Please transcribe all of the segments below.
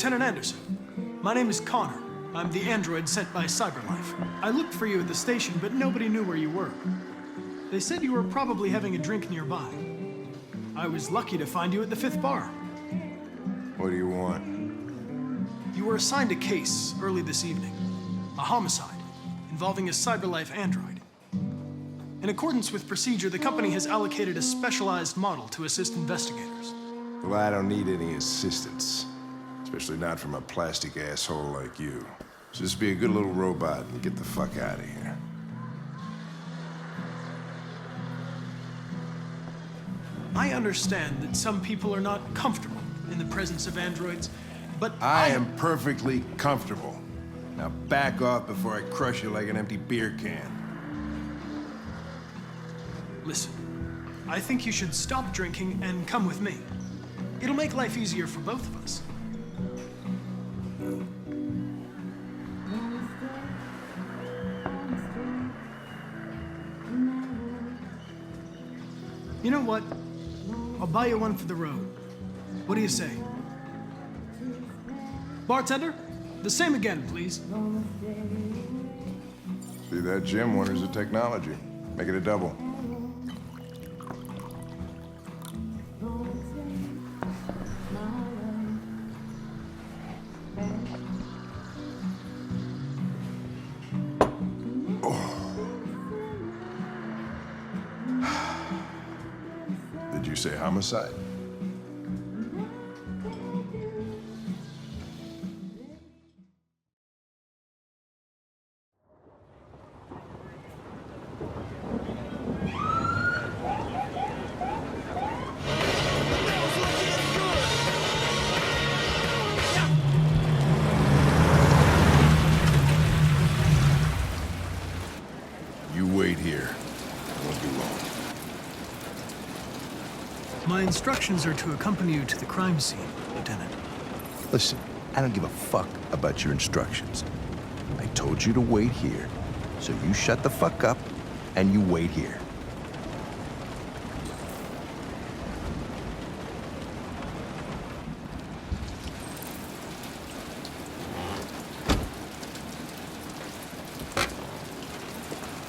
Lieutenant Anderson. My name is Connor. I'm the android sent by CyberLife. I looked for you at the station, but nobody knew where you were. They said you were probably having a drink nearby. I was lucky to find you at the 5th bar. What do you want? You were assigned a case early this evening. A homicide involving a CyberLife android. In accordance with procedure, the company has allocated a specialized model to assist investigators. Well, I don't need any assistance. Especially not from a plastic asshole like you. So just be a good little robot and get the fuck out of here. I understand that some people are not comfortable in the presence of androids, but I am perfectly comfortable. Now back off before I crush you like an empty beer can. Listen, I think you should stop drinking and come with me. It'll make life easier for both of us. You know what? I'll buy you one for the road. What do you say? Bartender, the same again, please. See that, Jim? Wonders of technology. Make it a double. Did you say homicide? You wait here. I won't be long. My instructions are to accompany you to the crime scene, Lieutenant. Listen, I don't give a fuck about your instructions. I told you to wait here, so you shut the fuck up and you wait here.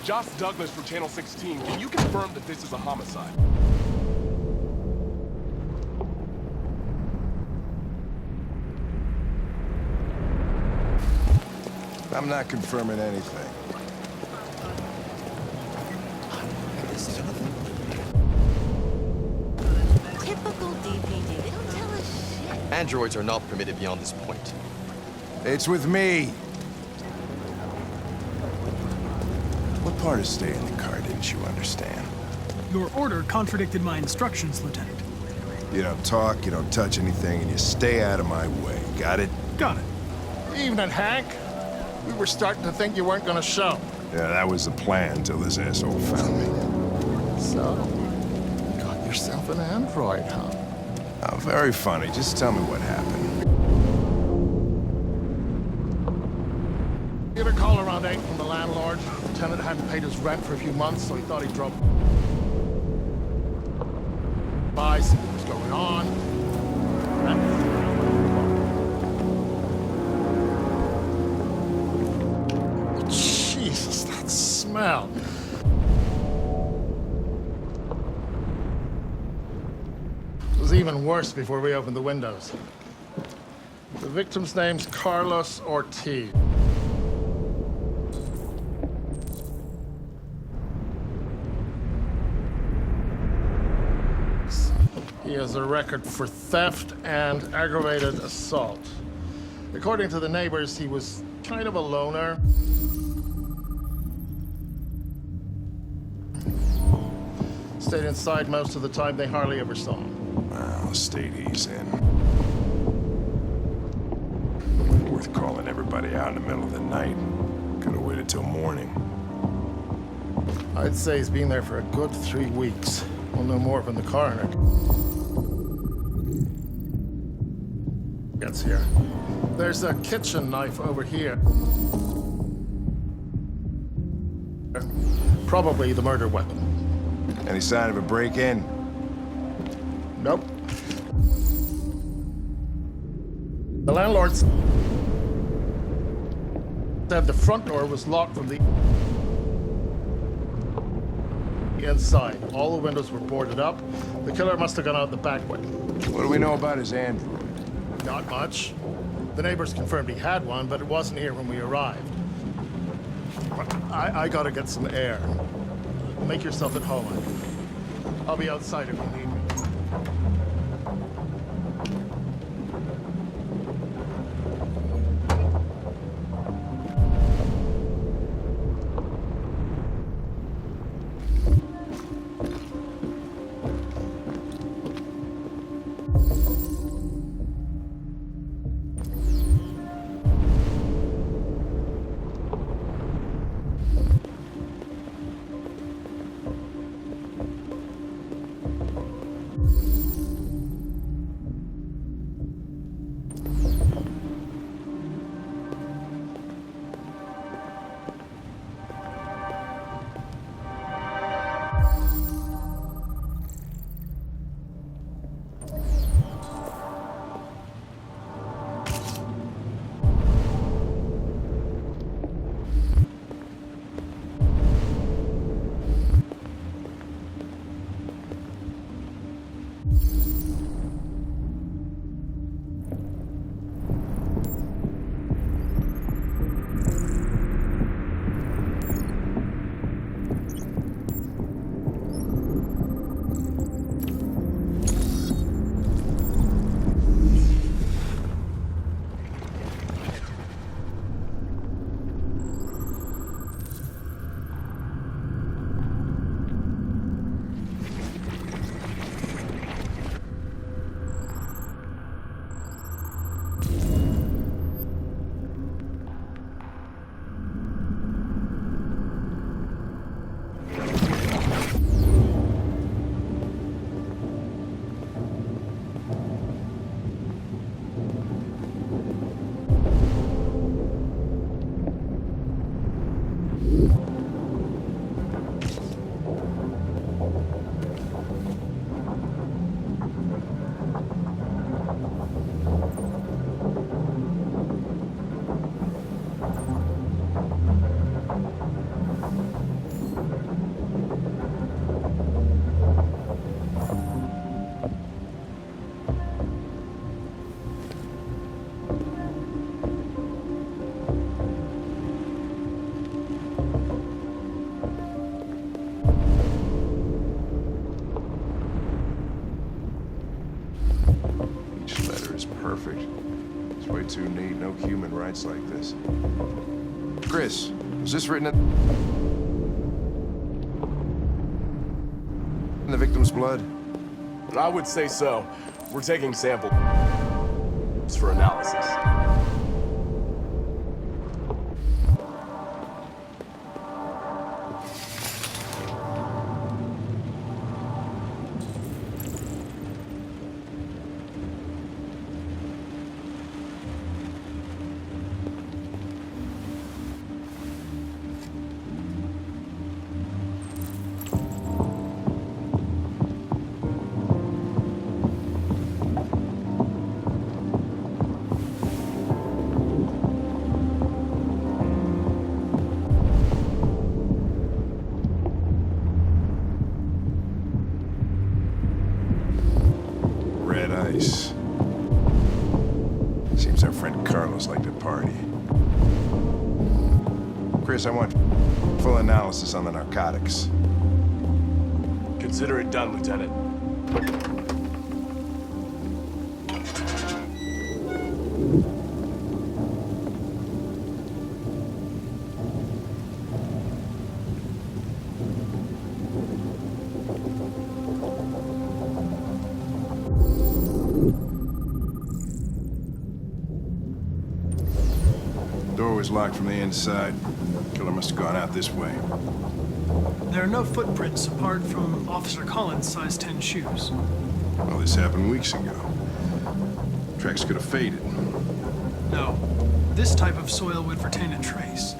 Josh Douglas from Channel 16, can you confirm that this is a homicide? I'm not confirming anything. Typical DPD. They don't tell us shit. Androids are not permitted beyond this point. It's with me. What part of stay in the car didn't you understand? Your order contradicted my instructions, Lieutenant. You don't talk, you don't touch anything, and you stay out of my way. Got it? Got it. Evening, Hank. We were starting to think you weren't gonna show. Yeah, that was the plan until this asshole found me. So, you got yourself an android, huh? Oh, very funny. Just tell me what happened. Get a call around 8 from the landlord. The tenant hadn't paid his rent for a few months, so he thought he'd drop by, see what was going on. Jesus, that smell. It was even worse before we opened the windows. The victim's name's Carlos Ortiz. He has a record for theft and aggravated assault. According to the neighbors, he was kind of a loner. Stayed inside most of the time. They hardly ever saw him. Well, the state he's in. Worth calling everybody out in the middle of the night. Could have waited till morning. I'd say he's been there for a good 3 weeks. We'll know more from the coroner gets here. There's a kitchen knife over here. Probably the murder weapon. Any sign of a break-in? Nope. The landlord said the front door was locked from the inside. All the windows were boarded up. The killer must have gone out the back way. What do we know about his android? Not much. The neighbors confirmed he had one, but it wasn't here when we arrived. I gotta get some air. Make yourself at home. I'll be outside if you need me. Perfect. It's way too neat. No human rights like this. Chris, was this written in the victim's blood? I would say so. We're taking samples for analysis. Nice. Seems our friend Carlos liked to party. Chris, I want full analysis on the narcotics. Consider it done, Lieutenant. Door was locked from the inside. Killer must have gone out this way. There are no footprints apart from Officer Collins' size 10 shoes. Well, this happened weeks ago. Tracks could have faded. No, this type of soil would retain a trace.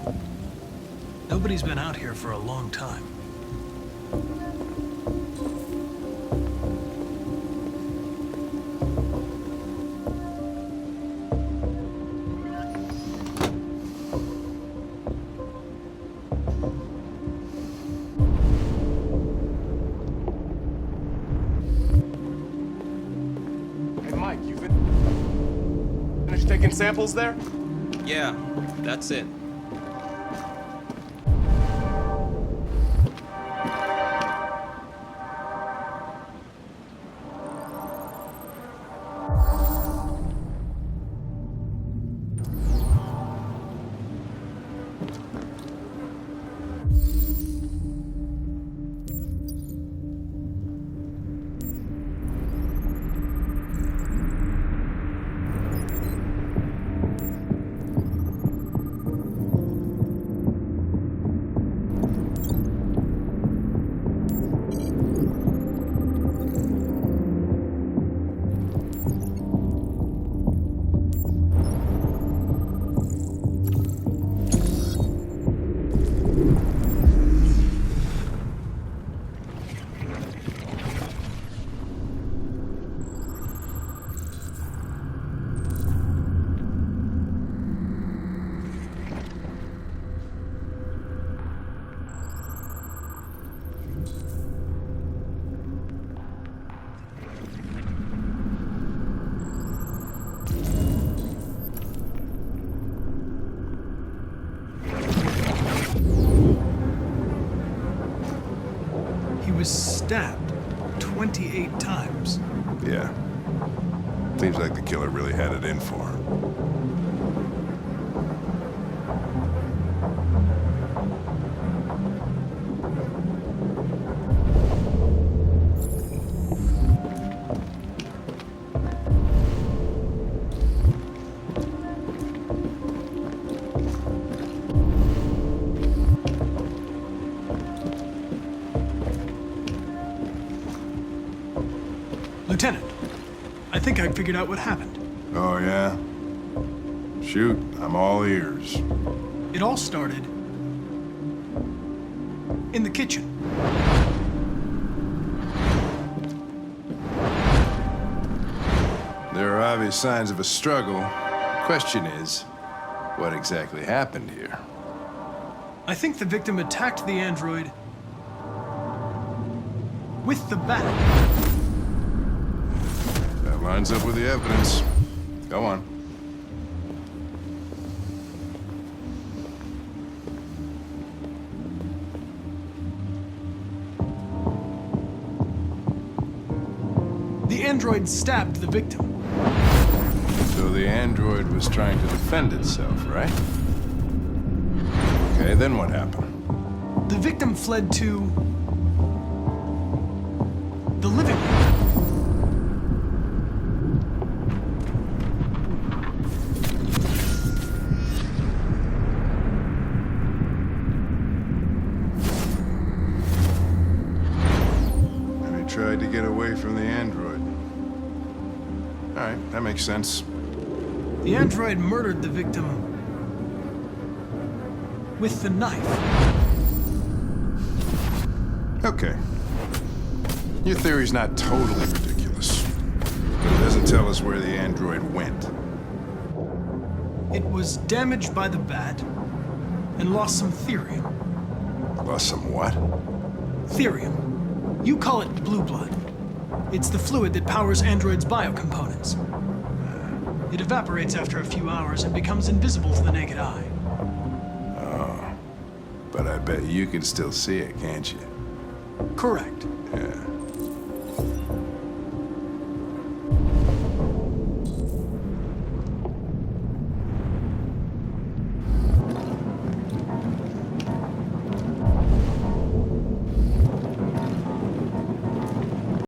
Nobody's been out here for a long time. taking samples there? Yeah, that's it. He was stabbed 28 times. Yeah. Seems like the killer really had it in for him. Lieutenant, I think I figured out what happened. Oh, yeah? Shoot, I'm all ears. It all started in the kitchen. There are obvious signs of a struggle. Question is, what exactly happened here? I think the victim attacked the android with the bat. That lines up with the evidence. Go on. The android stabbed the victim. So the android was trying to defend itself, right? Okay, then what happened? The victim fled to the living room. And he tried to get away from the android. All right, that makes sense. The android murdered the victim with the knife. Okay. Your theory's not totally ridiculous, but it doesn't tell us where the android went. It was damaged by the bat and lost some therium. Lost some what? Therium. You call it blue blood. It's the fluid that powers androids' biocomponents. It evaporates after a few hours and becomes invisible to the naked eye. But I bet you can still see it, can't you? Correct. Yeah.